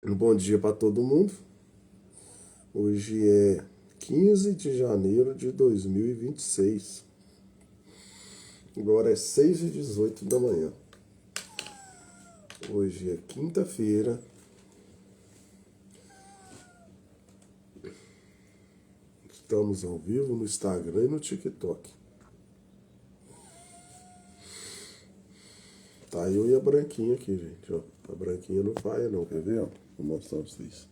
Um bom dia para todo mundo. Hoje é 15 de janeiro de 2026. Agora é 6h18 da manhã. Hoje é quinta-feira. Estamos ao vivo no Instagram e no TikTok. Tá eu e a Branquinha aqui, gente. Ó. A Branquinha não faia não, quer ver? Ó? Vou mostrar pra vocês.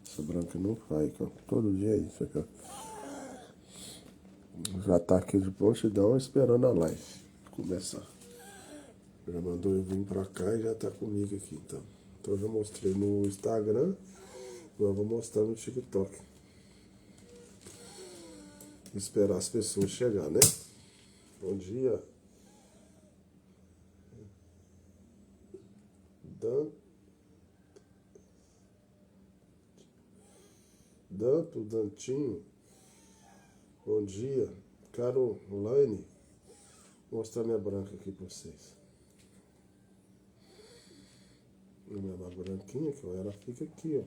Essa branca não faia, ó. Todo dia é isso aqui, ó. Já tá aqui de prontidão esperando a live começar. Já mandou eu vir pra cá e já tá comigo aqui, então. Então eu já mostrei no Instagram, agora vou mostrar no TikTok. Esperar as pessoas chegar, né? Bom dia. Dantinho. Bom dia. Caroline. Vou mostrar minha branca aqui pra vocês. Minha branquinha aqui, ó, ela fica aqui, ó.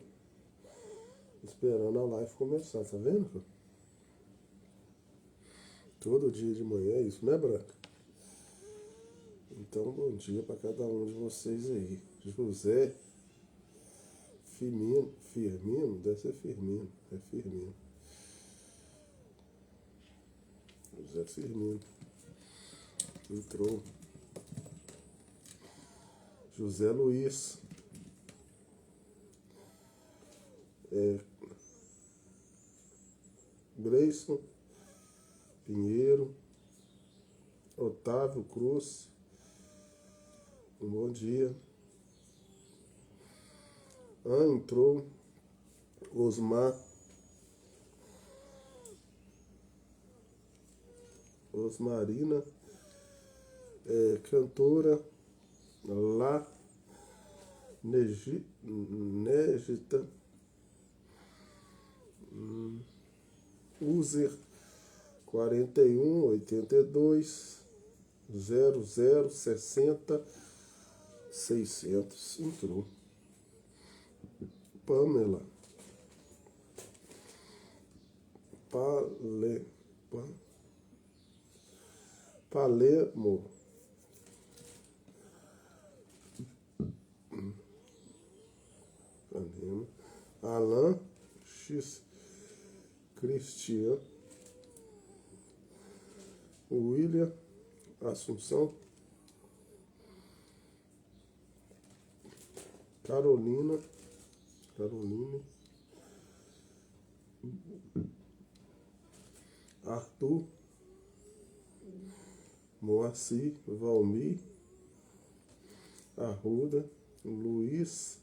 Esperando a live começar, tá vendo? Todo dia de manhã é isso, né, Branca? Então, bom dia para cada um de vocês aí. José Firmino, deve ser Firmino, é Firmino. José Firmino. Entrou. José Luiz. Gleison Pinheiro. Otávio Cruz. Um bom dia. Entrou. Osmarina. Cantora. Lá. Negita. User 4182 0060 600. Entrou. Pamela. Palermo. Alan X. Cristian. William Assunção. Caroline. Arthur. Moacir. Valmir. Arruda. Luiz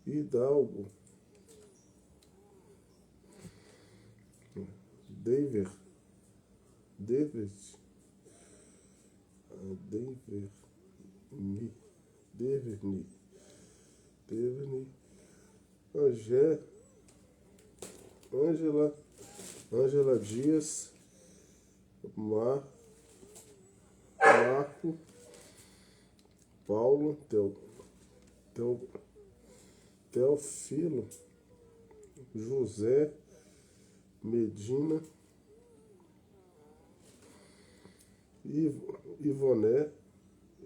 Hidalgo. David. Ângela Dias. Marco. Paulo. Teofilo. José Medina.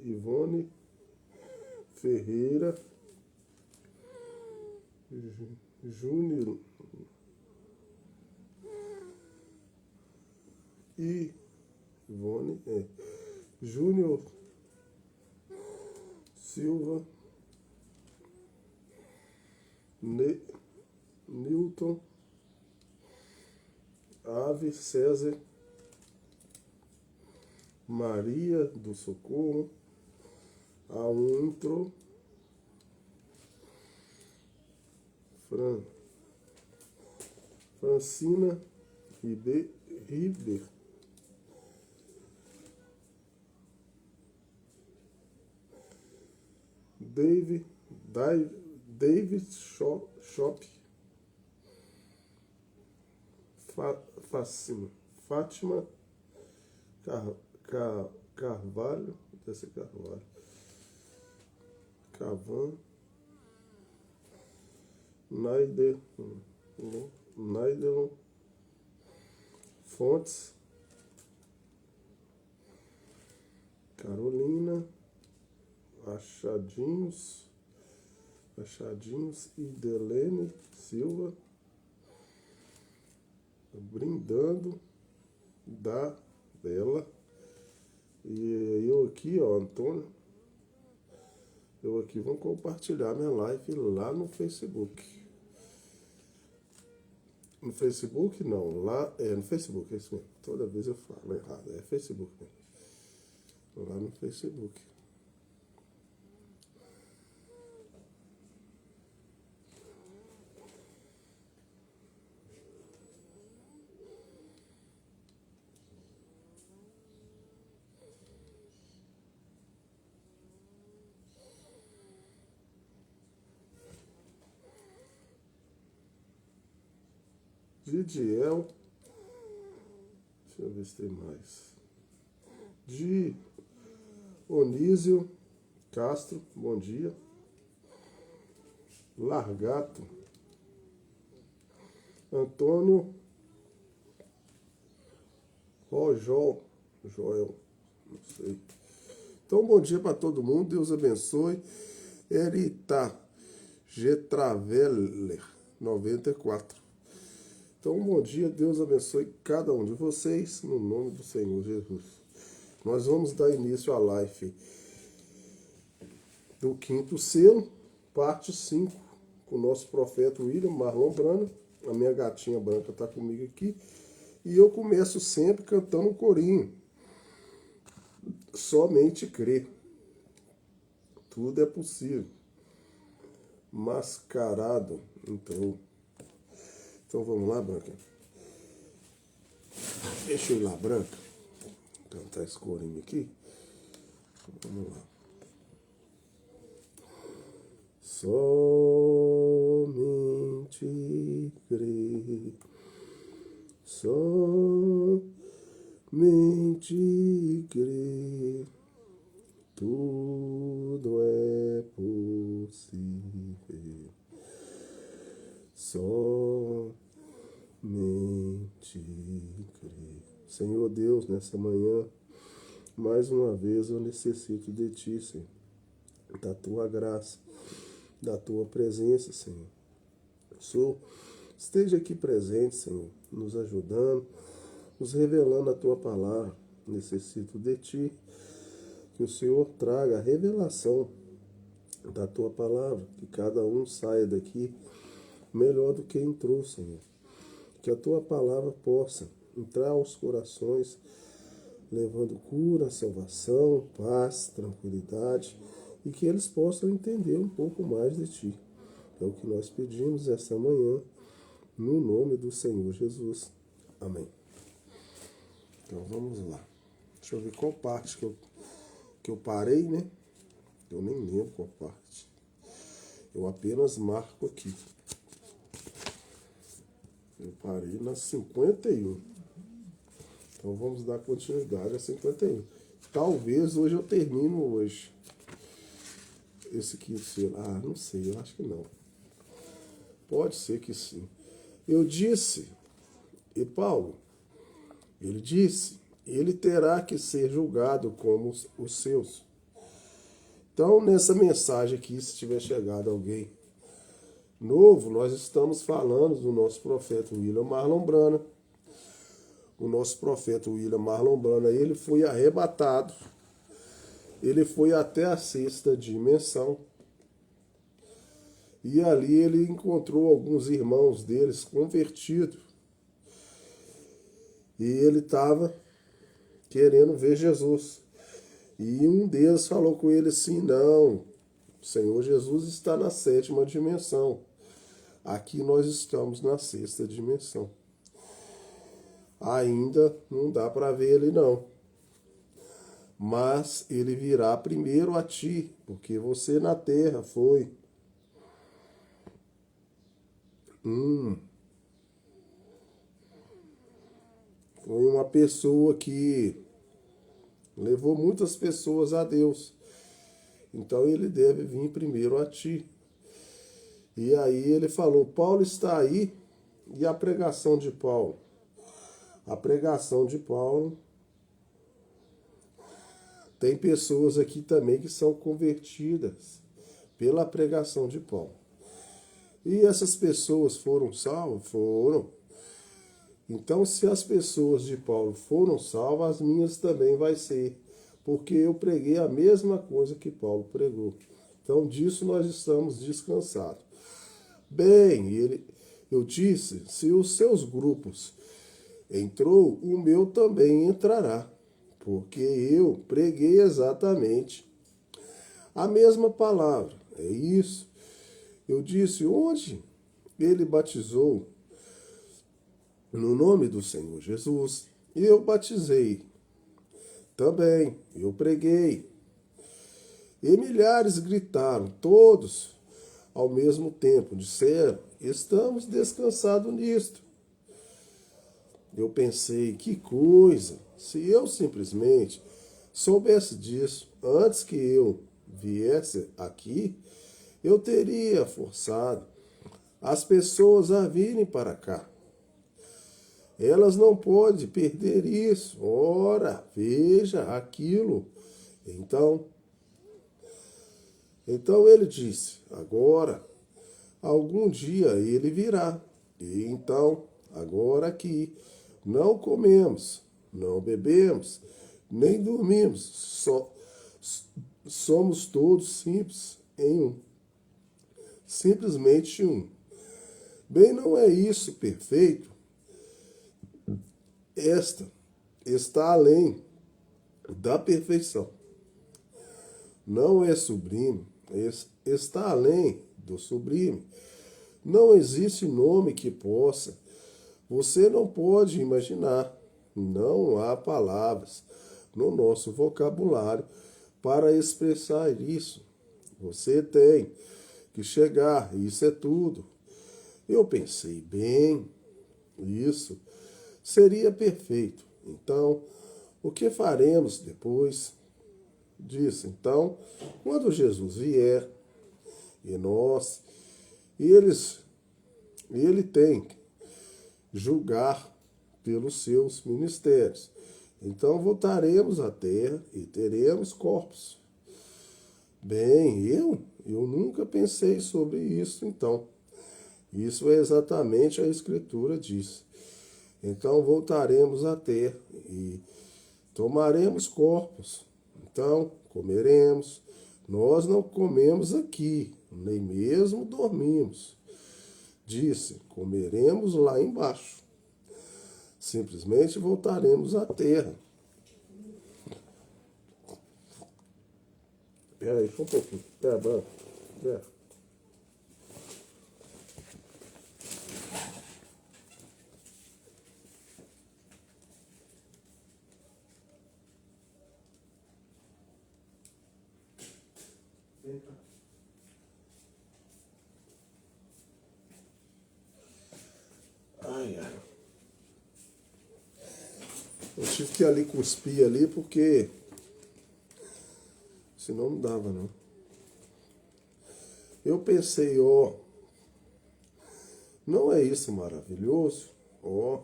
Ivone Ferreira. Júnior. Júnior Silva. Newton. Ave César. Maria do Socorro. Entrou. Francina Ribeiro. David Shop. Fátima Carvalho. Deve ser Carvalho. Cavan. Naidelon Fontes, Carolina, Achadinhos e Delene Silva, Brindando da Bela. E eu aqui, ó, Antônio, eu aqui vou compartilhar minha live lá no Facebook. No Facebook não, lá no Facebook, é isso mesmo. Toda vez eu falo errado, é Facebook mesmo. Lá no Facebook. Didiel, deixa eu ver se tem mais. Dionísio Castro, bom dia. Largato, Antônio Joel, não sei. Então, bom dia para todo mundo, Deus abençoe. Erita Getraveller, 94. Então, bom dia, Deus abençoe cada um de vocês, no nome do Senhor Jesus. Nós vamos dar início à live do quinto selo, parte 5, com o nosso profeta William Marlon Branham. A minha gatinha branca está comigo aqui. E eu começo sempre cantando um corinho. Somente crer. Tudo é possível. Mascarado. Então vamos lá, Branca. Deixa eu ir lá, Branca. Cantar esse corinho aqui. Vamos lá. Somente crer. Somente crer. Tudo é possível. Somente crer. Senhor Deus, nessa manhã, mais uma vez eu necessito de Ti, Senhor, da Tua graça, da Tua presença, Senhor. Esteja aqui presente, Senhor, nos ajudando, nos revelando a Tua palavra. Necessito de Ti, que o Senhor traga a revelação da Tua palavra, que cada um saia daqui melhor do que entrou, Senhor. Que a Tua palavra possa entrar aos corações, levando cura, salvação, paz, tranquilidade, e que eles possam entender um pouco mais de Ti. É o que nós pedimos esta manhã, no nome do Senhor Jesus. Amém. Então vamos lá. Deixa eu ver qual parte que eu parei, né? Eu nem lembro qual parte. Eu apenas marco aqui. Eu parei na 51. Então vamos dar continuidade a 51. Talvez hoje eu termino hoje. Esse quinto selo. Ah, não sei, eu acho que não. Pode ser que sim. Eu disse, e Paulo, ele disse, ele terá que ser julgado como os seus. Então, nessa mensagem aqui, se tiver chegado alguém novo, nós estamos falando do nosso profeta William Marlon Branham. O nosso profeta William Marlon Branham, ele foi arrebatado. Ele foi até a sexta dimensão. E ali ele encontrou alguns irmãos deles convertidos. E ele estava querendo ver Jesus. E um deles falou com ele assim, não, o Senhor Jesus está na sétima dimensão. Aqui nós estamos na sexta dimensão. Ainda não dá para ver ele não. Mas ele virá primeiro a ti, porque você na terra foi foi uma pessoa que levou muitas pessoas a Deus. Então ele deve vir primeiro a ti. E aí ele falou, Paulo está aí, e a pregação de Paulo? A pregação de Paulo, tem pessoas aqui também que são convertidas pela pregação de Paulo. E essas pessoas foram salvas? Foram. Então, se as pessoas de Paulo foram salvas, as minhas também vai ser, porque eu preguei a mesma coisa que Paulo pregou. Então, disso nós estamos descansados. Bem, eu disse, se os seus grupos entrou, o meu também entrará, porque eu preguei exatamente a mesma palavra. É isso. Eu disse, onde ele batizou no nome do Senhor Jesus, eu batizei também, eu preguei. E milhares gritaram, todos ao mesmo tempo, disseram, estamos descansados nisto. Eu pensei, que coisa, se eu simplesmente soubesse disso antes que eu viesse aqui, eu teria forçado as pessoas a virem para cá. Elas não podem perder isso. Ora, veja aquilo. Então ele disse, agora, algum dia ele virá. E então, agora aqui, não comemos, não bebemos, nem dormimos. Somos todos simples em um. Simplesmente um. Bem, não é isso perfeito? Esta está além da perfeição. Não é sublime, está além do sublime. Não existe nome que possa. Você não pode imaginar. Não há palavras no nosso vocabulário para expressar isso. Você tem que chegar, isso é tudo. Eu pensei, bem, isso seria perfeito. Então, o que faremos depois disso? Então, quando Jesus vier, ele tem que julgar pelos seus ministérios. Então, voltaremos à terra e teremos corpos. Bem, eu nunca pensei sobre isso, então. Isso é exatamente a Escritura diz. Então voltaremos à terra e tomaremos corpos. Então comeremos. Nós não comemos aqui, nem mesmo dormimos. Disse, comeremos lá embaixo. Simplesmente voltaremos à terra. Espera aí, só um pouquinho. Espera, Branco. Espera. Ai, ai. Eu tive que ali cuspir ali porque senão não dava não. Eu pensei, ó, não é isso maravilhoso? Ó,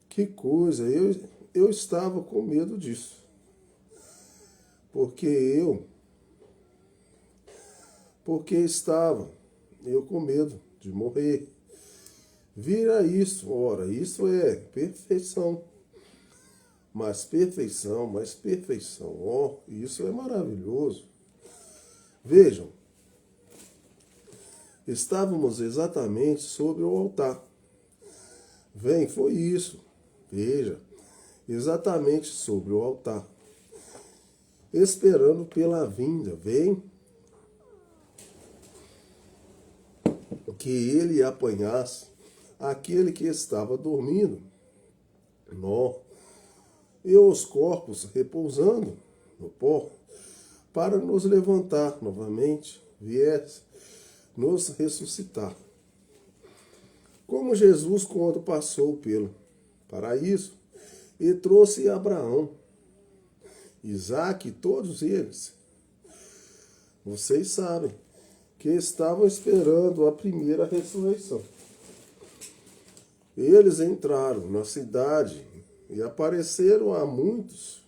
que coisa, eu estava com medo disso. Porque estava eu com medo de morrer. Vira isso, ora, isso é perfeição. Mas perfeição, ó, isso é maravilhoso. Vejam, estávamos exatamente sobre o altar. Vem, foi isso. Veja, exatamente sobre o altar. Esperando pela vinda, vem, que ele apanhasse aquele que estava dormindo. Nó. E os corpos repousando no pó, para nos levantar novamente, viesse nos ressuscitar. Como Jesus, quando passou pelo paraíso, e trouxe Abraão, Isaque, todos eles. Vocês sabem, que estavam esperando a primeira ressurreição. Eles entraram na cidade e apareceram a muitos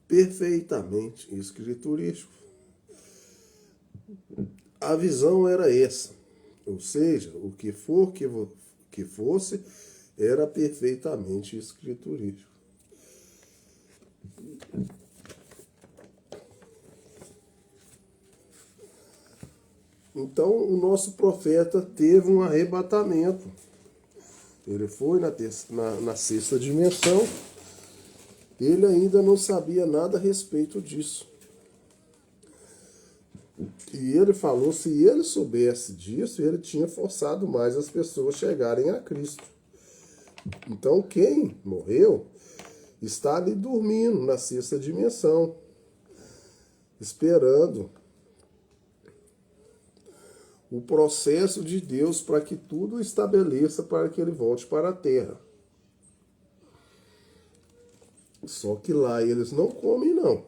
perfeitamente escriturísticos. A visão era essa, ou seja, o que for que fosse, era perfeitamente escriturístico. Então, o nosso profeta teve um arrebatamento. Ele foi na sexta dimensão. Ele ainda não sabia nada a respeito disso. E ele falou, se ele soubesse disso, ele tinha forçado mais as pessoas a chegarem a Cristo. Então, quem morreu está ali dormindo na sexta dimensão, esperando o processo de Deus para que tudo estabeleça para que ele volte para a terra. Só que lá eles não comem, não.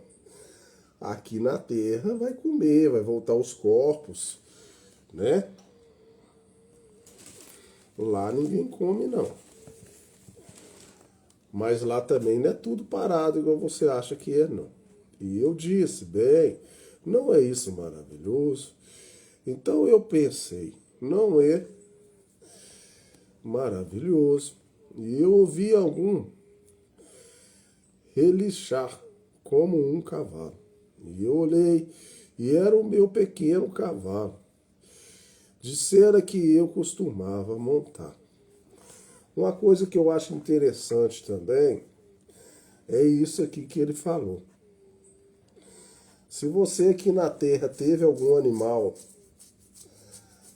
Aqui na terra vai comer, vai voltar os corpos, né? Lá ninguém come, não. Mas lá também não é tudo parado igual você acha que é, não. E eu disse, bem, não é isso maravilhoso? Então eu pensei, não é maravilhoso? E eu ouvi algum relinchar como um cavalo. E eu olhei, e era o meu pequeno cavalo. Dissera que eu costumava montar. Uma coisa que eu acho interessante também é isso aqui que ele falou. Se você aqui na terra teve algum animal,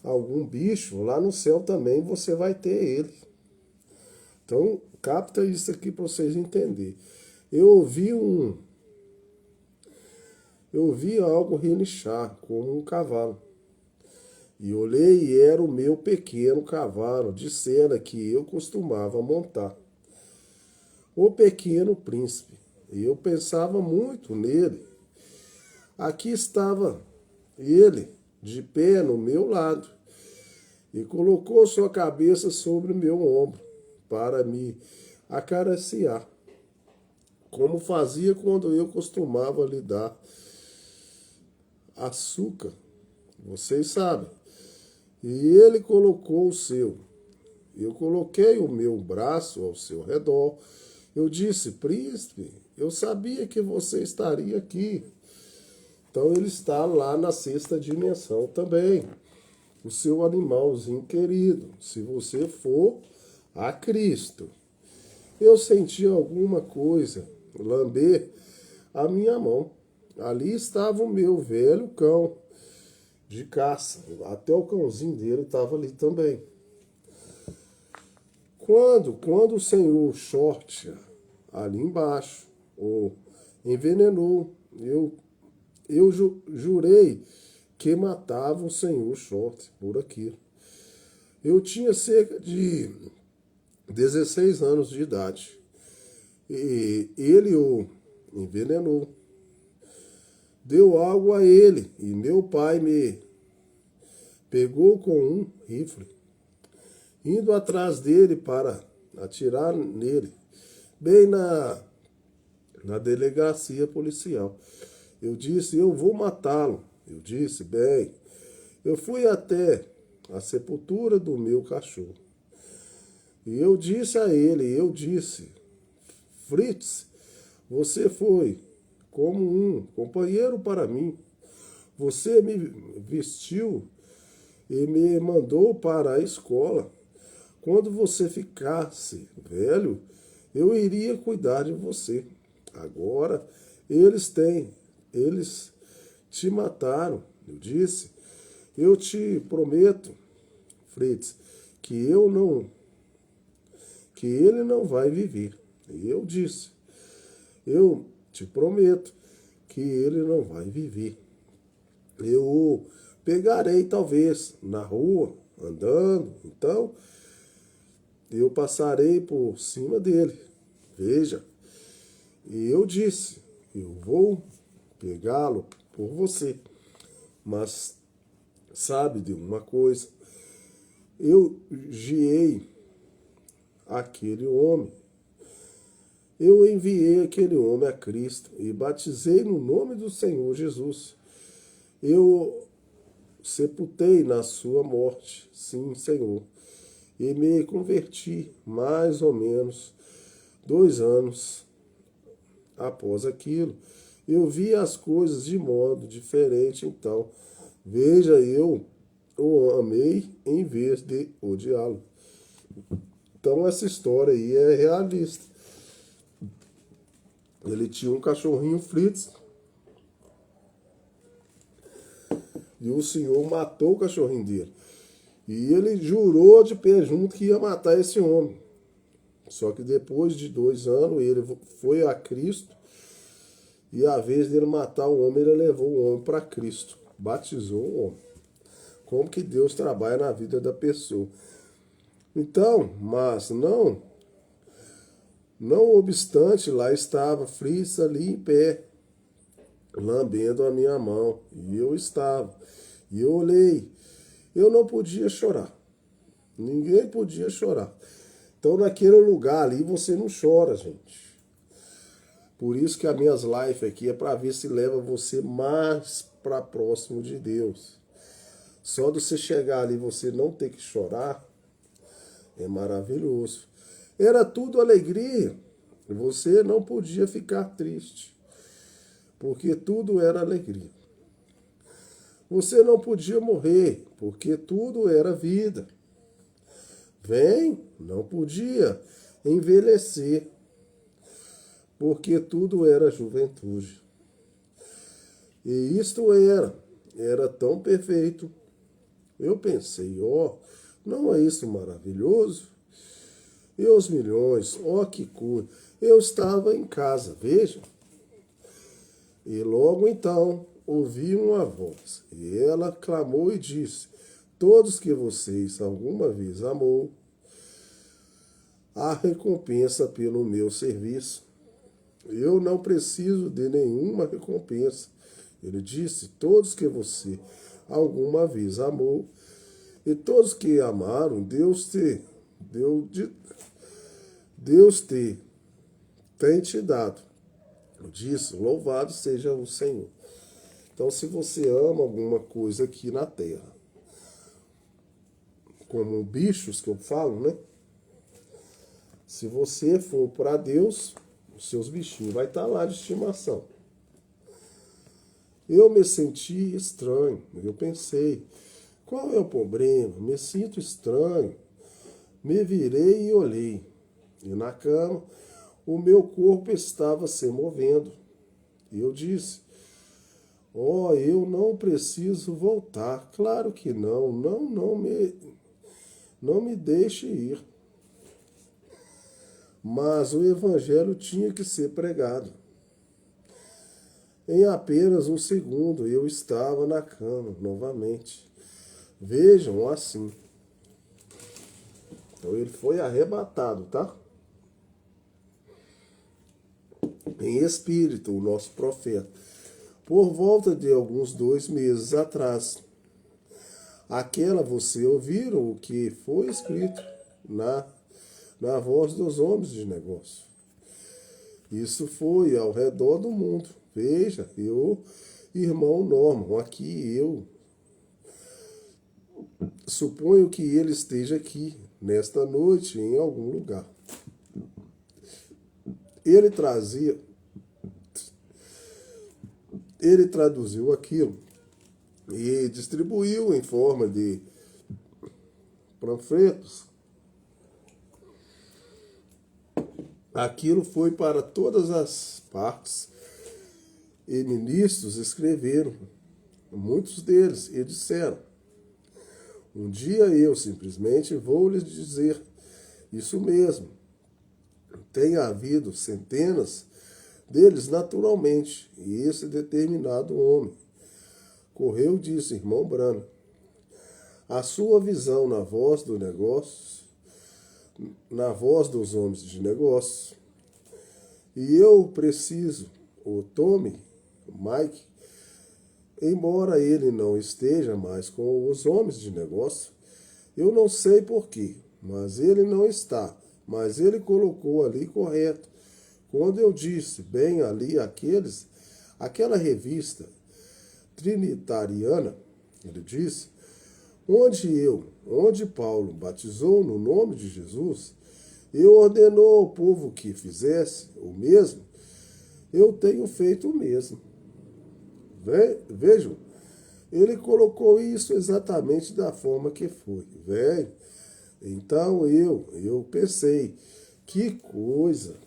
algum bicho, lá no céu também você vai ter ele. Então, capta isso aqui para vocês entenderem. Eu ouvi algo relinchar como um cavalo. E olhei e era o meu pequeno cavalo, dissera que eu costumava montar. O pequeno príncipe. E eu pensava muito nele. Aqui estava ele, de pé no meu lado, e colocou sua cabeça sobre o meu ombro, para me acariciar, como fazia quando eu costumava lhe dar açúcar. Vocês sabem. E ele colocou o seu. Eu coloquei o meu braço ao seu redor. Eu disse, príncipe, eu sabia que você estaria aqui. Então ele está lá na sexta dimensão também. O seu animalzinho querido, se você for a Cristo. Eu senti alguma coisa lamber a minha mão. Ali estava o meu velho cão de caça. Até o cãozinho dele estava ali também. Quando o senhor Short ali embaixo o envenenou, eu jurei que matava o senhor Short por aquilo. Eu tinha cerca de 16 anos de idade. E ele o envenenou. Deu algo a ele e meu pai me pegou com um rifle, indo atrás dele para atirar nele, bem na delegacia policial. Eu disse, eu vou matá-lo. Eu disse, bem, eu fui até a sepultura do meu cachorro. E eu disse a ele, Fritz, você foi como um companheiro para mim. Você me vestiu e me mandou para a escola. Quando você ficasse velho, eu iria cuidar de você. Agora, eles te mataram. Eu disse, eu te prometo, Fritz, que ele não vai viver. E eu disse, eu te prometo que ele não vai viver. Eu o pegarei talvez na rua, andando, então eu passarei por cima dele. Veja, e eu disse, eu vou pegá-lo por você. Mas sabe de uma coisa? Eu guiei aquele homem. Eu enviei aquele homem a Cristo e batizei no nome do Senhor Jesus. Eu sepultei na sua morte, sim, Senhor, e me converti mais ou menos 2 anos após aquilo. Eu vi as coisas de modo diferente, então, veja, eu o amei em vez de odiá-lo. Então, essa história aí é realista. Ele tinha um cachorrinho Fritz e o Senhor matou o cachorrinho dele. E ele jurou de pé junto que ia matar esse homem. Só que depois de 2 anos ele foi a Cristo e a vez dele matar o homem, ele levou o homem para Cristo. Batizou o homem. Como que Deus trabalha na vida da pessoa. Então, mas não obstante, lá estava Fritz ali em pé, lambendo a minha mão. E eu estava. E eu olhei. Eu não podia chorar. Ninguém podia chorar. Então, naquele lugar ali, você não chora, gente. Por isso que as minhas lives aqui é para ver se leva você mais para próximo de Deus. Só de você chegar ali e você não ter que chorar, é maravilhoso. Era tudo alegria. Você não podia ficar triste, porque tudo era alegria. Você não podia morrer, porque tudo era vida. Não podia envelhecer, porque tudo era juventude. E isto era tão perfeito. Eu pensei, não é isso maravilhoso? E os milhões, que coisa. Eu estava em casa, veja. E logo então ouvi uma voz, e ela clamou e disse: todos que vocês alguma vez amou, a recompensa pelo meu serviço. Eu não preciso de nenhuma recompensa. Ele disse: todos que você alguma vez amou, e todos que amaram, Deus tem te dado. Eu disse: louvado seja o Senhor. Então, se você ama alguma coisa aqui na terra, como bichos que eu falo, né? Se você for para Deus, os seus bichinhos vai estar lá de estimação. Eu me senti estranho. Eu pensei, qual é o problema? Me sinto estranho. Me virei e olhei. E na cama, o meu corpo estava se movendo. E eu disse: eu não preciso voltar. Claro que não. Não me deixe ir. Mas o evangelho tinha que ser pregado. Em apenas um segundo eu estava na cama novamente. Vejam assim. Então ele foi arrebatado, tá? Em espírito, o nosso profeta. Por volta de alguns 2 meses atrás. Aquela você ouviram o que foi escrito na voz dos homens de negócio. Isso foi ao redor do mundo. Veja, irmão Norman, aqui eu suponho que ele esteja aqui, nesta noite, em algum lugar. Ele traduziu aquilo e distribuiu em forma de panfletos. Aquilo foi para todas as partes e ministros escreveram, muitos deles, e disseram: um dia eu simplesmente vou lhes dizer isso mesmo. Tem havido centenas deles naturalmente, e esse determinado homem correu e disse: irmão Branham, a sua visão na voz do negócio, na voz dos homens de negócio, e eu preciso, o Tommy, o Mike, embora ele não esteja mais com os homens de negócio, eu não sei porquê, mas ele não está. Mas ele colocou ali correto. Quando eu disse bem ali aquela revista trinitariana, ele disse, onde Paulo batizou no nome de Jesus, e ordenou ao povo que fizesse o mesmo, eu tenho feito o mesmo. Vejam, ele colocou isso exatamente da forma que foi. Então eu pensei, que coisa.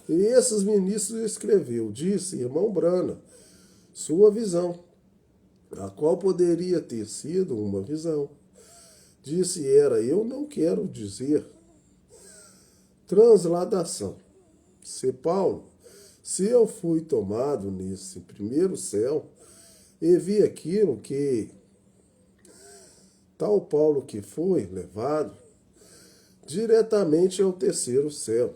E esses ministros escreveu, disse, irmão Brana, sua visão, a qual poderia ter sido uma visão. Disse eu não quero dizer transladação. Se Paulo, se eu fui tomado nesse primeiro céu e vi aquilo que tal Paulo que foi levado diretamente ao terceiro céu.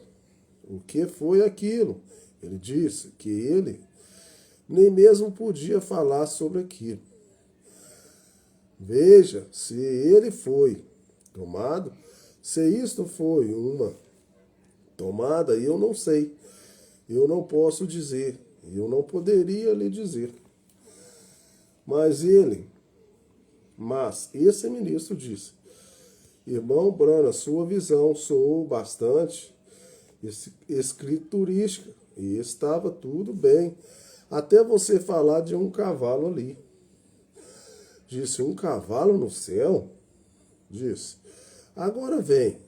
O que foi aquilo? Ele disse que ele nem mesmo podia falar sobre aquilo. Veja, se ele foi tomado, se isto foi uma tomada, eu não sei. Eu não posso dizer. Eu não poderia lhe dizer. Mas esse ministro disse, irmão Brana, sua visão soou bastante escriturística e estava tudo bem, até você falar de um cavalo ali. Disse, um cavalo no céu? Disse, agora vem,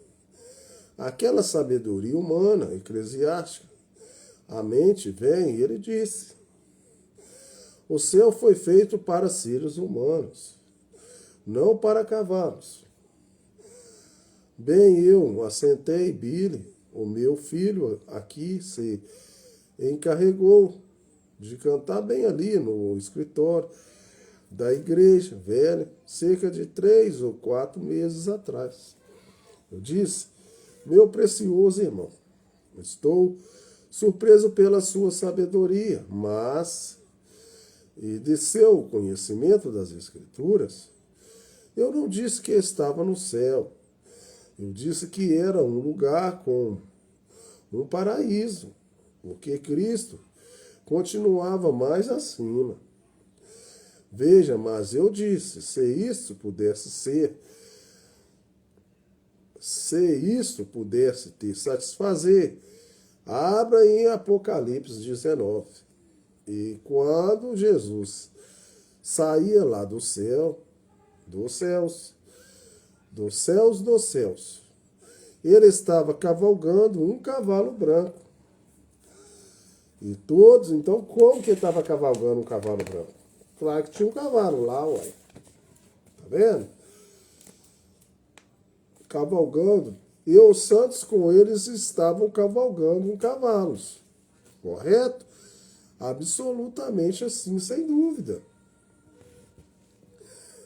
aquela sabedoria humana, eclesiástica, a mente vem, e ele disse, o céu foi feito para seres humanos, não para cavalos. Bem, eu assentei, Billy, o meu filho aqui se encarregou de cantar bem ali no escritório da igreja velha, cerca de 3 ou 4 meses atrás. Eu disse, meu precioso irmão, estou surpreso pela sua sabedoria, e de seu conhecimento das Escrituras, eu não disse que estava no céu. Eu disse que era um lugar com um paraíso, porque Cristo continuava mais acima. Veja, mas eu disse, se isto pudesse te satisfazer, abra em Apocalipse 19. E quando Jesus saía lá do céu, dos céus, ele estava cavalgando um cavalo branco. E todos, então, como que ele estava cavalgando um cavalo branco? Claro que tinha um cavalo lá, ué. Tá vendo? Cavalgando. E os santos com eles estavam cavalgando em cavalos. Correto? Absolutamente assim, sem dúvida.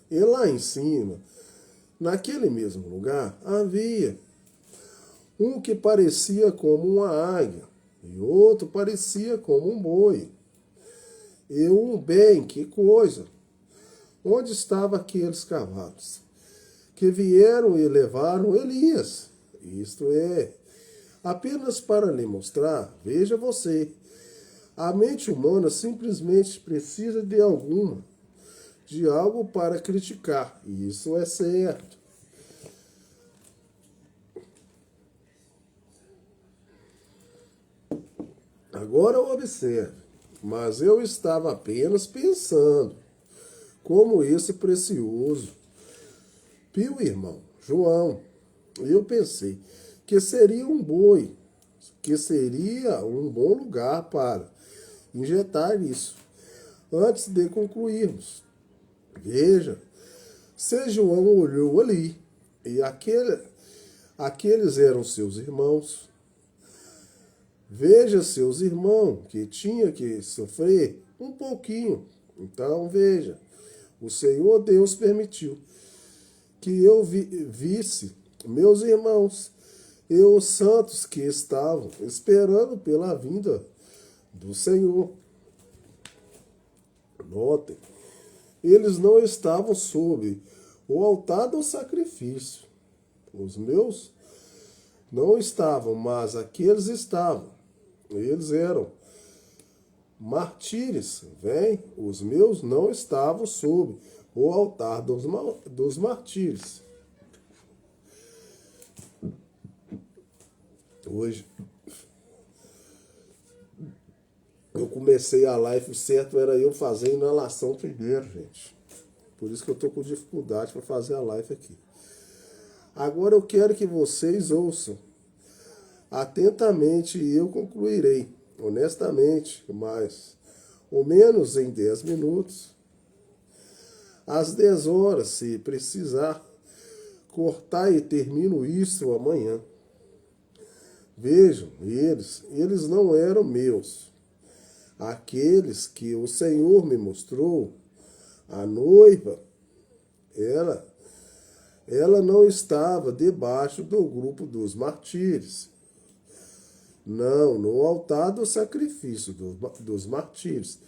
E lá em cima, naquele mesmo lugar, havia um que parecia como uma águia, e outro parecia como um boi. E que coisa! Onde estavam aqueles cavalos? Que vieram e levaram Elias. Isto é, apenas para lhe mostrar, veja você, a mente humana simplesmente precisa de algo para criticar. E isso é certo. Agora observe, mas eu estava apenas pensando, como esse precioso Pio irmão, João, eu pensei que seria um boi, que seria um bom lugar para injetar isso, antes de concluirmos. Veja, se João olhou ali, e aqueles eram seus irmãos. Veja seus irmãos, que tinha que sofrer um pouquinho. Então, veja, o Senhor Deus permitiu que eu visse meus irmãos e os santos que estavam esperando pela vinda do Senhor. Notem, eles não estavam sob o altar do sacrifício. Os meus não estavam, mas aqueles estavam. Eles eram martírios. Vem, os meus não estavam sob o altar dos martírios. Hoje eu comecei a live, certo era eu fazer inalação primeiro, gente. Por isso que eu tô com dificuldade para fazer a live aqui. Agora eu quero que vocês ouçam atentamente e eu concluirei, honestamente, mais ou menos em 10 minutos, às 10 horas, se precisar, cortar e termino isso amanhã. Vejam, eles não eram meus. Aqueles que o Senhor me mostrou, a noiva, ela não estava debaixo do grupo dos martírios. Não, no altar do sacrifício dos martírios,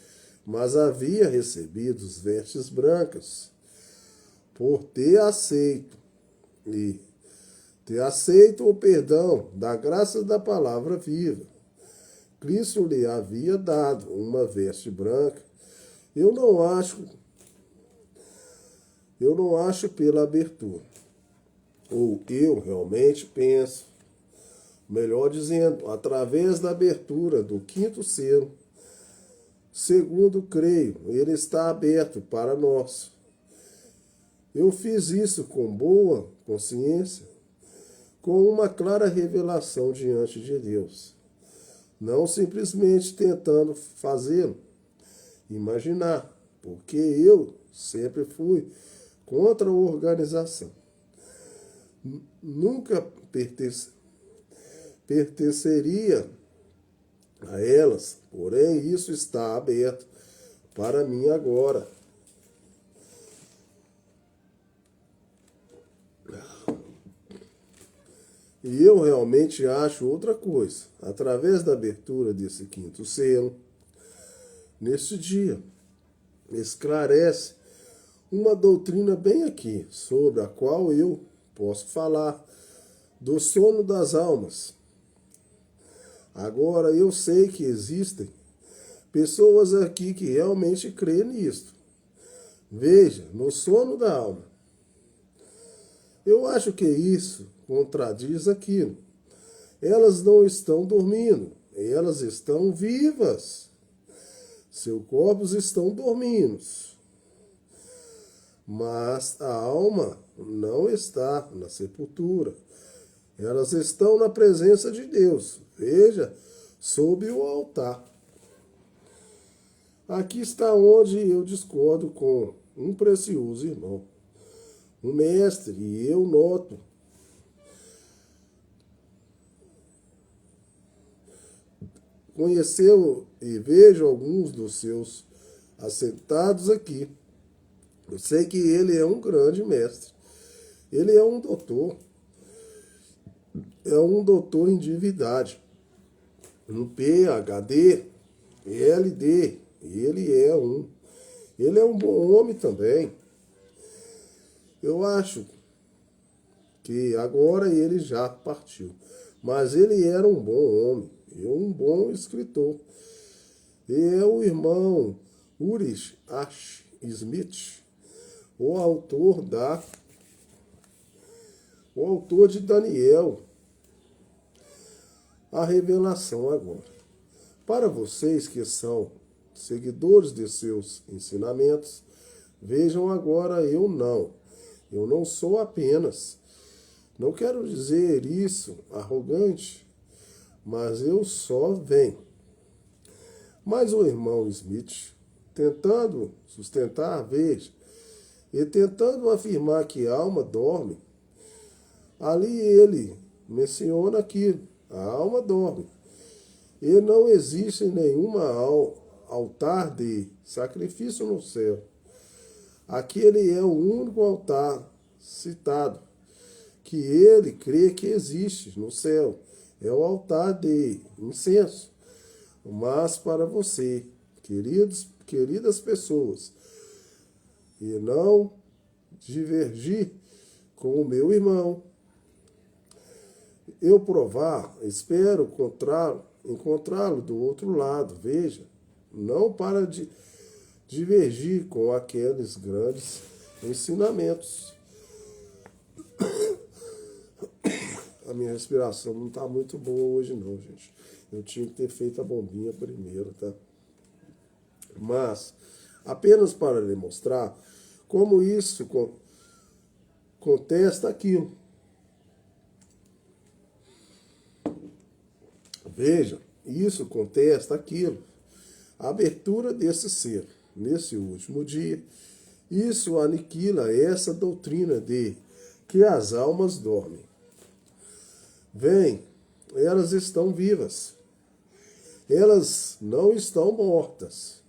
mas havia recebido as vestes brancas por ter aceito o perdão da graça da palavra viva. Cristo lhe havia dado uma veste branca. Eu não acho pela abertura. Ou eu realmente penso, melhor dizendo, através da abertura do quinto selo, segundo creio, ele está aberto para nós. Eu fiz isso com boa consciência, com uma clara revelação diante de Deus. Não simplesmente tentando fazê-lo, imaginar, porque eu sempre fui contra a organização. Nunca pertenceria a elas, porém isso está aberto para mim agora. E eu realmente acho outra coisa. Através da abertura desse quinto selo, neste dia, esclarece uma doutrina bem aqui, sobre a qual eu posso falar, do sono das almas. Agora, eu sei que existem pessoas aqui que realmente creem nisto. Veja, no sono da alma. Eu acho que isso contradiz aquilo. Elas não estão dormindo, elas estão vivas. Seus corpos estão dormindo. Mas a alma não está na sepultura. Elas estão na presença de Deus. Veja, sob o altar. Aqui está onde eu discordo com um precioso irmão, um mestre, e eu noto conheceu e vejo alguns dos seus assentados aqui. Eu sei que ele é um grande mestre. Ele é um doutor. É um doutor em divindade. Um PhD, LD. Ele é um bom homem também. Eu acho que agora ele já partiu. Mas ele era um bom homem. E um bom escritor. E é o irmão Ulrich H. Smith, o autor de Daniel, a revelação agora. Para vocês que são seguidores de seus ensinamentos, vejam agora, eu não sou apenas, não quero dizer isso arrogante, mas eu só venho. Mas o irmão Smith, tentando sustentar, veja, e tentando afirmar que a alma dorme, ali ele menciona aquilo, a alma dorme. E não existe nenhuma altar de sacrifício no céu. Aquele é o único altar citado, que ele crê que existe no céu. É o altar de incenso. Mas para você, queridas pessoas, e não divergir com o meu irmão. Eu provar, espero encontrá-lo do outro lado, veja, não para divergir com aqueles grandes ensinamentos. A minha respiração não está muito boa hoje não, gente. Eu tinha que ter feito a bombinha primeiro, tá? Mas, apenas para lhe mostrar como isso contesta aquilo. Veja, isso contesta aquilo. A abertura desse ser, nesse último dia, isso aniquila essa doutrina de que as almas dormem. Vem, elas estão vivas. Elas não estão mortas.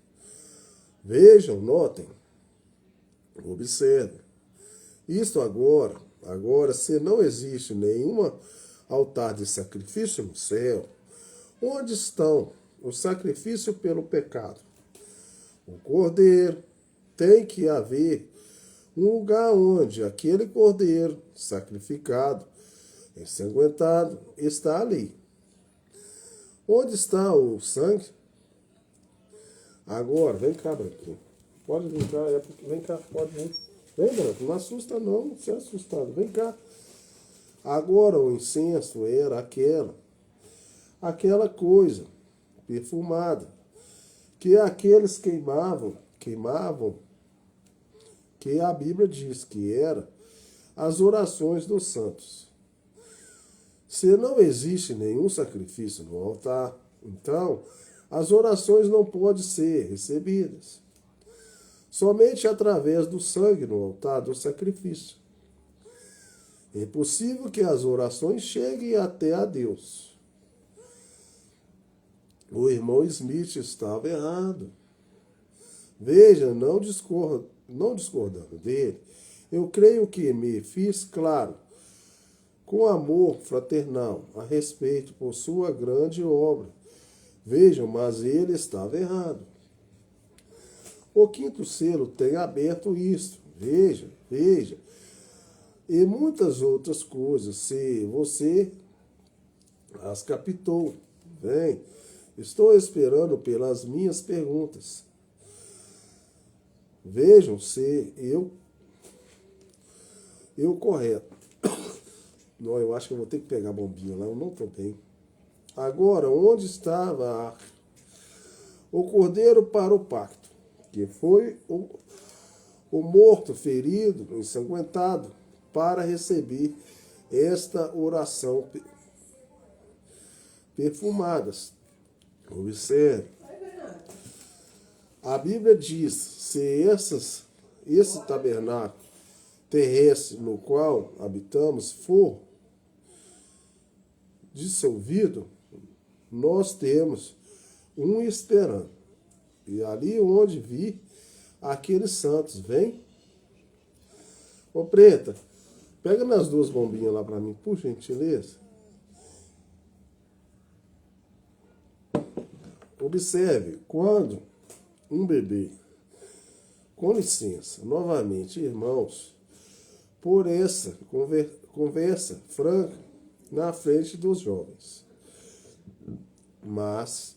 Vejam, notem, observem. Isto agora, se não existe nenhum altar de sacrifício no céu, onde estão o sacrifício pelo pecado? O cordeiro. Tem que haver um lugar onde aquele cordeiro sacrificado, ensanguentado, está ali. Onde está o sangue? Agora, vem cá, Branquinho. Pode vir cá, vem cá, pode vir. Vem, Branco, não assusta não, não se assustado. Vem cá. Agora o incenso era aquela coisa perfumada que aqueles queimavam, que a Bíblia diz que era as orações dos santos. Se não existe nenhum sacrifício no altar, então as orações não podem ser recebidas. Somente através do sangue no altar do sacrifício. É possível que as orações cheguem até a Deus. O irmão Smith estava errado. Veja, não discordando dele, eu creio que me fiz claro, com amor fraternal, a respeito por sua grande obra. Vejam, mas ele estava errado. O quinto selo tem aberto isto. Veja. E muitas outras coisas, se você as captou. Bem, estou esperando pelas minhas perguntas. Vejam se eu correto. Não, eu acho que eu vou ter que pegar a bombinha lá, eu não estou bem. Agora, onde estava a arca? O cordeiro para o pacto, que foi o morto, ferido, ensanguentado, para receber esta oração perfumadas. Observe. A Bíblia diz, se esse tabernáculo terrestre no qual habitamos for dissolvido, nós temos um esperando. E ali onde vi aqueles santos, vem. Ô Preta, pega minhas duas bombinhas lá para mim, por gentileza. Observe, quando um bebê, com licença, novamente, irmãos, por essa conversa franca na frente dos jovens. Mas,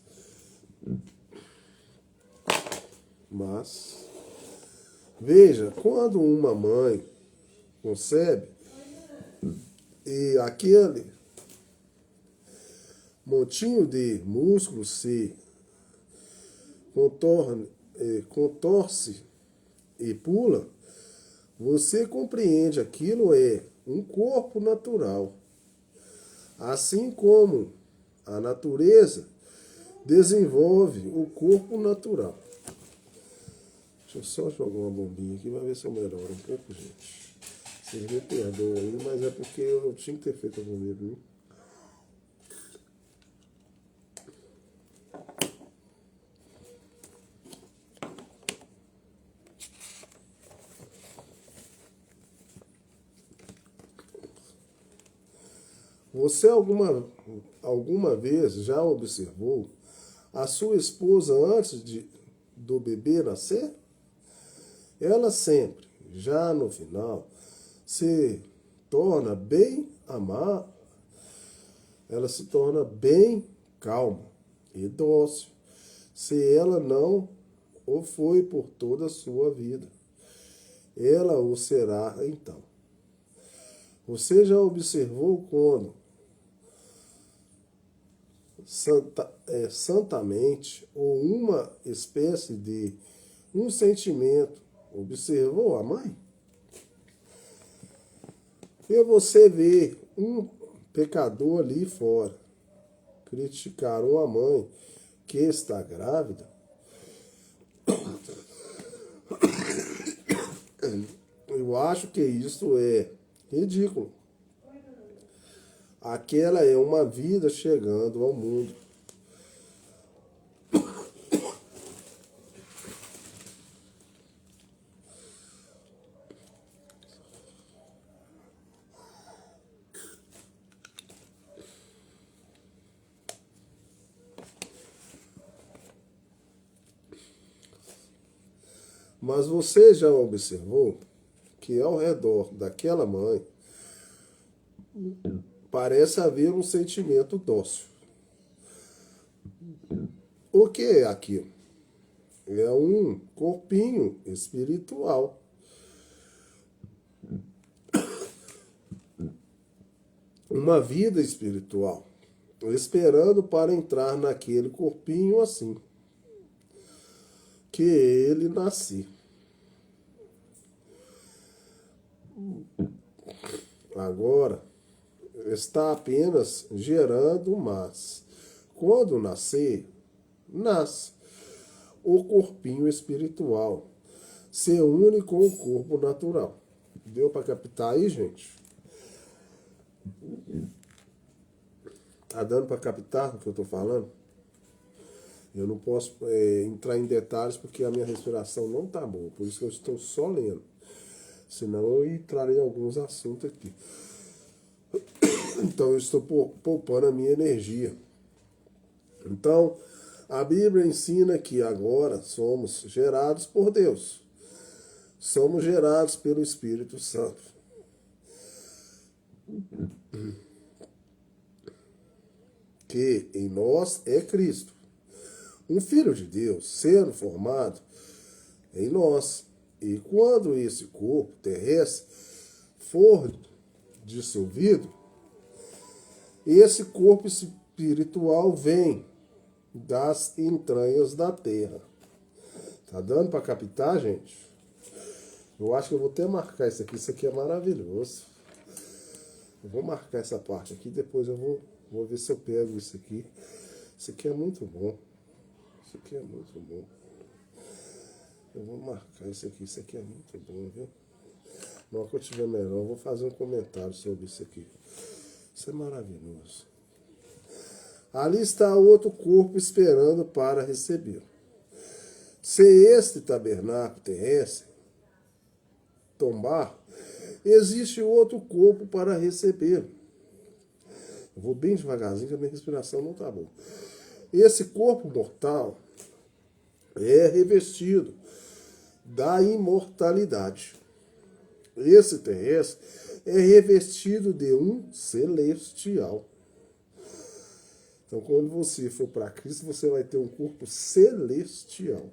veja, quando uma mãe concebe e aquele montinho de músculos se contorce e pula, você compreende aquilo é um corpo natural. Assim como a natureza desenvolve o corpo natural. Deixa eu só jogar uma bombinha aqui, vai ver se eu melhoro um pouco, gente. Vocês me perdoam aí, mas é porque eu tinha que ter feito a bombinha, viu? Você alguma vez já observou a sua esposa antes do bebê nascer? Ela sempre, já no final, se torna bem amada, ela se torna bem calma e dócil, se ela não o foi por toda a sua vida. Ela o será então. Você já observou quando santamente ou uma espécie de um sentimento observou a mãe? E você vê um pecador ali fora criticar uma mãe que está grávida, eu acho que isso é ridículo. Aquela é uma vida chegando ao mundo. Mas você já observou que ao redor daquela mãe parece haver um sentimento dócil. O que é aquilo? É um corpinho espiritual. Uma vida espiritual. Esperando para entrar naquele corpinho assim. Que ele nasce. Agora está apenas gerando, mas quando nascer, nasce. O corpinho espiritual se une com o corpo natural. Deu para captar aí, gente? Tá dando para captar o que eu estou falando? Eu não posso entrar em detalhes porque a minha respiração não tá boa, por isso que eu estou só lendo. Senão eu entraria em alguns assuntos aqui. Então eu estou poupando a minha energia. Então, a Bíblia ensina que agora somos gerados por Deus. Somos gerados pelo Espírito Santo. Que em nós é Cristo. Um filho de Deus sendo formado em nós. E quando esse corpo terrestre for dissolvido, esse corpo espiritual vem das entranhas da terra. Tá dando para captar, gente? Eu acho que eu vou até marcar isso aqui é maravilhoso. Eu vou marcar essa parte aqui, depois eu vou ver se eu pego isso aqui. Isso aqui é muito bom. Isso aqui é muito bom. Eu vou marcar isso aqui é muito bom, viu? Na hora que eu tiver melhor, eu vou fazer um comentário sobre isso aqui. Isso é maravilhoso. Ali está outro corpo esperando para receber. Se este tabernáculo terrestre tombar, existe outro corpo para receber. Eu vou bem devagarzinho, que a minha respiração não está boa. Esse corpo mortal é revestido da imortalidade. Esse terrestre é revestido de um celestial. Então, quando você for para Cristo, você vai ter um corpo celestial.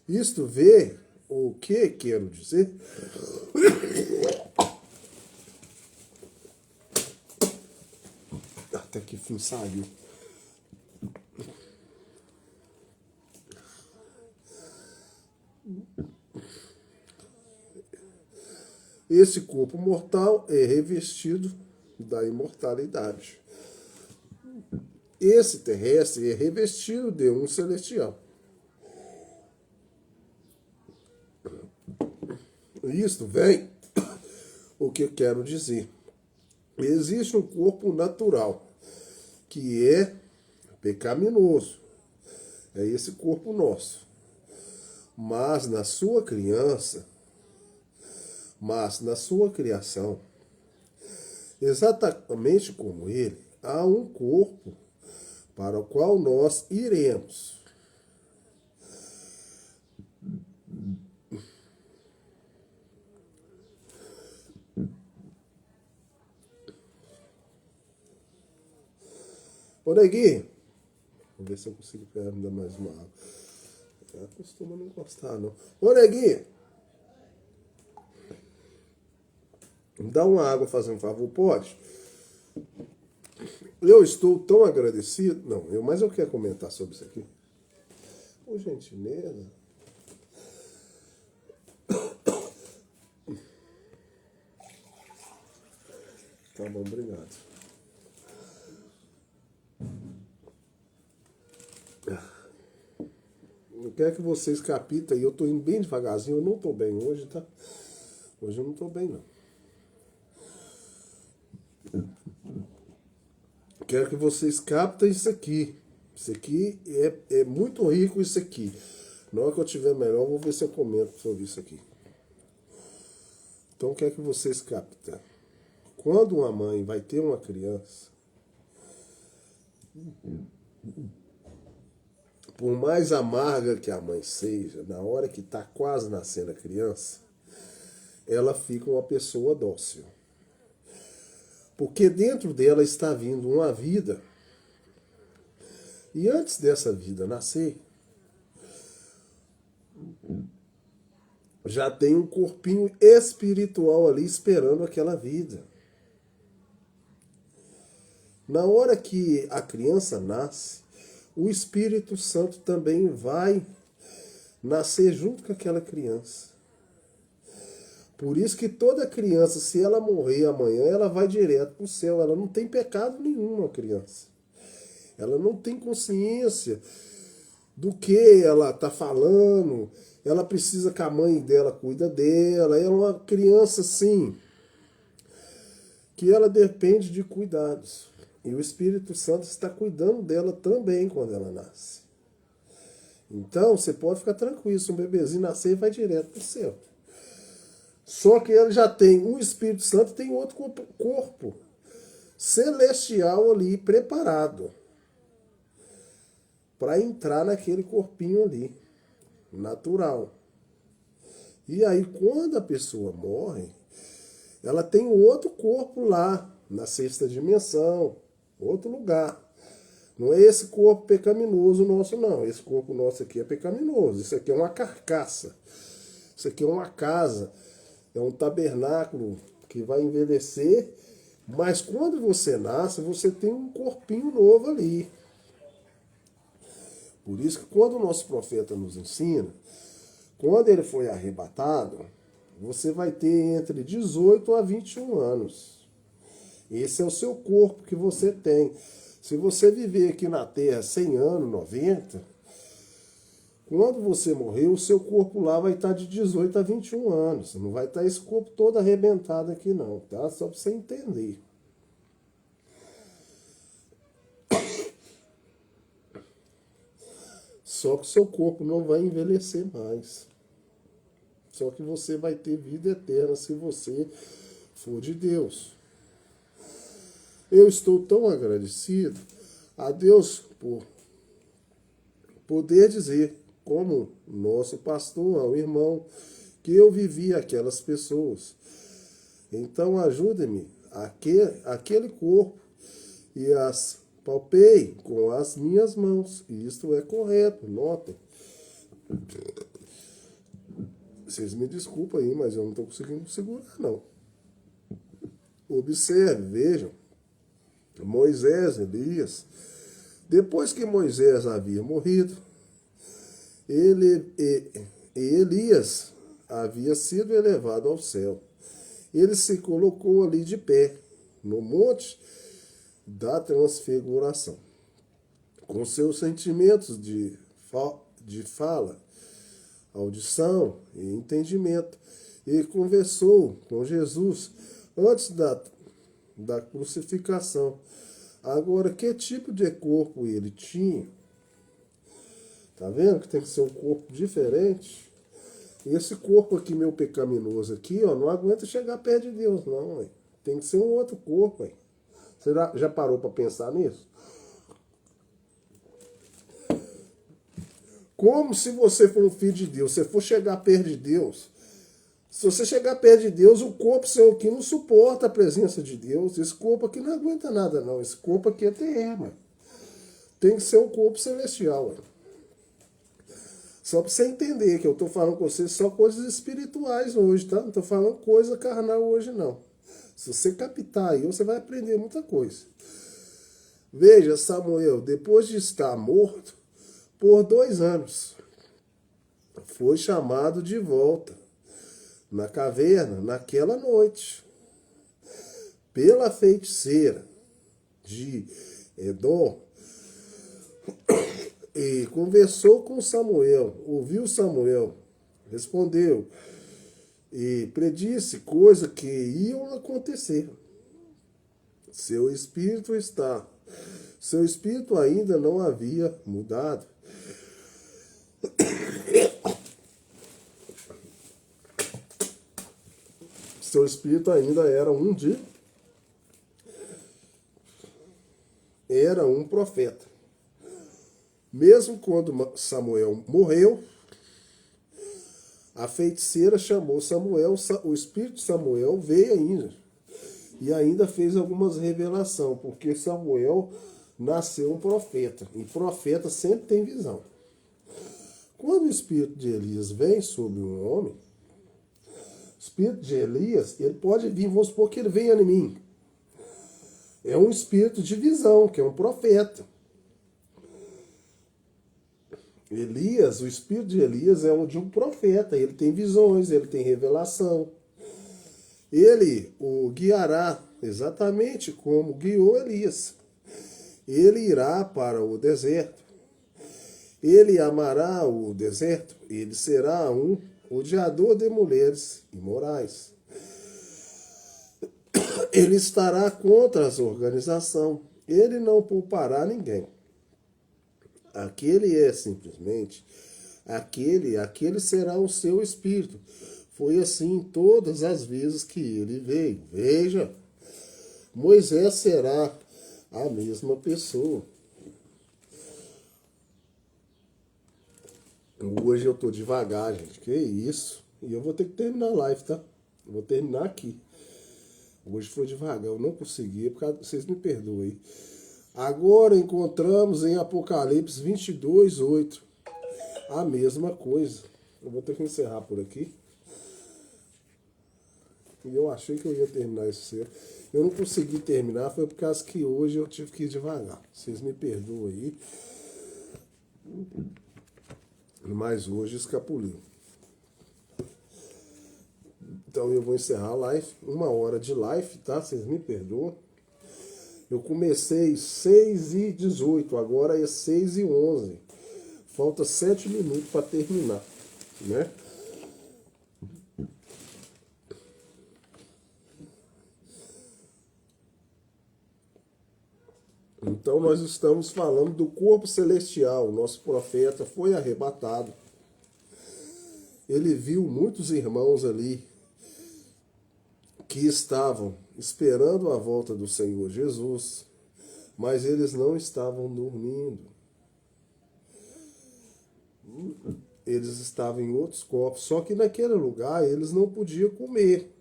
Isto vê o que quero dizer? Até que fim saiu. Esse corpo mortal é revestido da imortalidade. Esse terrestre é revestido de um celestial. Isto vem o que eu quero dizer. Existe um corpo natural que é pecaminoso. É esse corpo nosso. Mas na sua criação, exatamente como ele, há um corpo para o qual nós iremos. Ô, Neguinho, vou ver se eu consigo pegar ainda mais uma água. Ela costuma não gostar, não. Ô, Neguinho, me dá uma água, fazendo um favor, pode? Eu estou tão agradecido. Não, mas eu quero comentar sobre isso aqui. Por gentileza. Tá bom, obrigado. Eu quero que vocês capitem, eu tô indo bem devagarzinho, eu não tô bem hoje, tá? Hoje eu não tô bem, não. Quero que vocês captem isso aqui. Isso aqui é muito rico, isso aqui. Na hora que eu tiver melhor, eu vou ver se eu comento sobre isso aqui. Então, quero que vocês captem. Quando uma mãe vai ter uma criança, por mais amarga que a mãe seja, na hora que está quase nascendo a criança, ela fica uma pessoa dócil. Porque dentro dela está vindo uma vida. E antes dessa vida nascer, já tem um corpinho espiritual ali esperando aquela vida. Na hora que a criança nasce, o Espírito Santo também vai nascer junto com aquela criança. Por isso que toda criança, se ela morrer amanhã, ela vai direto para o céu. Ela não tem pecado nenhum, a criança. Ela não tem consciência do que ela está falando. Ela precisa que a mãe dela cuida dela. Ela é uma criança, sim, que ela depende de cuidados. E o Espírito Santo está cuidando dela também quando ela nasce. Então, você pode ficar tranquilo. Se um bebezinho nascer, vai direto para o céu. Só que ele já tem um Espírito Santo, tem outro corpo celestial ali preparado para entrar naquele corpinho ali, natural. E aí, quando a pessoa morre, ela tem outro corpo lá, na sexta dimensão, outro lugar. Não é esse corpo pecaminoso nosso, não. Esse corpo nosso aqui é pecaminoso. Isso aqui é uma carcaça. Isso aqui é uma casa. É um tabernáculo que vai envelhecer. Mas quando você nasce, você tem um corpinho novo ali. Por isso que quando o nosso profeta nos ensina, quando ele foi arrebatado, você vai ter entre 18 a 21 anos. Esse é o seu corpo que você tem. Se você viver aqui na Terra 100 anos, 90, quando você morrer, o seu corpo lá vai estar de 18 a 21 anos. Não vai estar esse corpo todo arrebentado aqui não, tá? Só para você entender. Só que o seu corpo não vai envelhecer mais. Só que você vai ter vida eterna se você for de Deus. Eu estou tão agradecido a Deus por poder dizer, como nosso pastor, ao irmão, que eu vivi aquelas pessoas. Então ajude-me, aquele corpo, e as palpei com as minhas mãos. E isto é correto, notem. Vocês me desculpem aí, mas eu não estou conseguindo segurar, não. Observe, vejam. Moisés, Elias. Depois que Moisés havia morrido, Elias havia sido elevado ao céu. Ele se colocou ali de pé, no monte da transfiguração, com seus sentimentos de fala, audição e entendimento. E conversou com Jesus antes da crucificação. Agora, que tipo de corpo ele tinha? Tá vendo que tem que ser um corpo diferente? Esse corpo aqui, meu pecaminoso aqui, ó, não aguenta chegar perto de Deus, não. Ué. Tem que ser um outro corpo. Ué. Você já parou para pensar nisso? Como se você for um filho de Deus, se você for chegar perto de Deus, se você chegar perto de Deus, o corpo seu aqui não suporta a presença de Deus. Esse corpo aqui não aguenta nada, não. Esse corpo aqui é terreno. Tem que ser um corpo celestial. Ué. Só para você entender que eu estou falando com você só coisas espirituais hoje, tá? Não estou falando coisa carnal hoje, não. Se você captar aí, você vai aprender muita coisa. Veja, Samuel, depois de estar morto por 2 anos, foi chamado de volta na caverna naquela noite pela feiticeira de Edom e conversou com Samuel, ouviu Samuel, respondeu e predisse coisas que iam acontecer. Seu espírito ainda não havia mudado. Seu espírito ainda era um profeta. Mesmo quando Samuel morreu, a feiticeira chamou Samuel, o espírito de Samuel veio ainda. E ainda fez algumas revelações, porque Samuel nasceu um profeta. E profeta sempre tem visão. Quando o espírito de Elias vem sobre um homem, o espírito de Elias, ele pode vir, vamos supor que ele venha em mim. É um espírito de visão, que é um profeta. Elias, o espírito de Elias é o de um profeta, ele tem visões, ele tem revelação. Ele o guiará exatamente como guiou Elias. Ele irá para o deserto. Ele amará o deserto. Ele será um odiador de mulheres imorais. Ele estará contra as organizações. Ele não poupará ninguém. Aquele é simplesmente aquele será o seu espírito. Foi assim todas as vezes que ele veio. Veja, Moisés será a mesma pessoa. Hoje eu tô devagar, gente. Que isso? E eu vou ter que terminar a live, tá? Eu vou terminar aqui. Hoje foi devagar, eu não consegui, vocês me perdoem. Agora encontramos em Apocalipse 22:8 a mesma coisa. Eu vou ter que encerrar por aqui. E eu achei que eu ia terminar isso cedo. Eu não consegui terminar, foi por causa que hoje eu tive que ir devagar. Vocês me perdoam aí. Mas hoje escapuliu. Então eu vou encerrar a live. 1 hora de live, tá? Vocês me perdoam. Eu comecei 6h18, agora é 6h11. Falta 7 minutos para terminar, né? Então nós estamos falando do corpo celestial. O nosso profeta foi arrebatado. Ele viu muitos irmãos ali que estavam esperando a volta do Senhor Jesus, mas eles não estavam dormindo. Eles estavam em outros corpos, só que naquele lugar eles não podiam comer.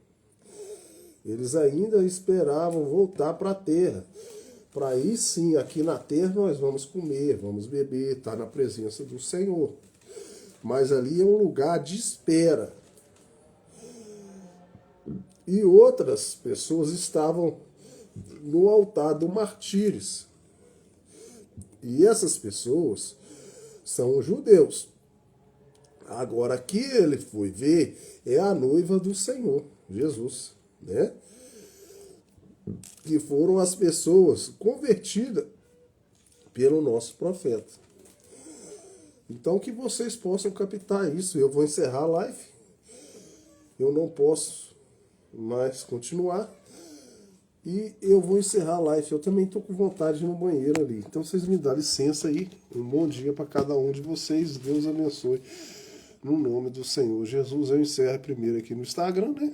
Eles ainda esperavam voltar para a terra. Para aí sim, aqui na terra nós vamos comer, vamos beber, estar na presença do Senhor. Mas ali é um lugar de espera. E outras pessoas estavam no altar do Martírios. E essas pessoas são os judeus. Agora, aqui ele foi ver é a noiva do Senhor, Jesus, né? Que foram as pessoas convertidas pelo nosso profeta. Então, que vocês possam captar isso. Eu vou encerrar a live. Eu não posso mais continuar. E eu vou encerrar a live. Eu também estou com vontade de ir no banheiro ali. Então, vocês me dão licença aí. Um bom dia para cada um de vocês. Deus abençoe. No nome do Senhor Jesus, eu encerro primeiro aqui no Instagram, né?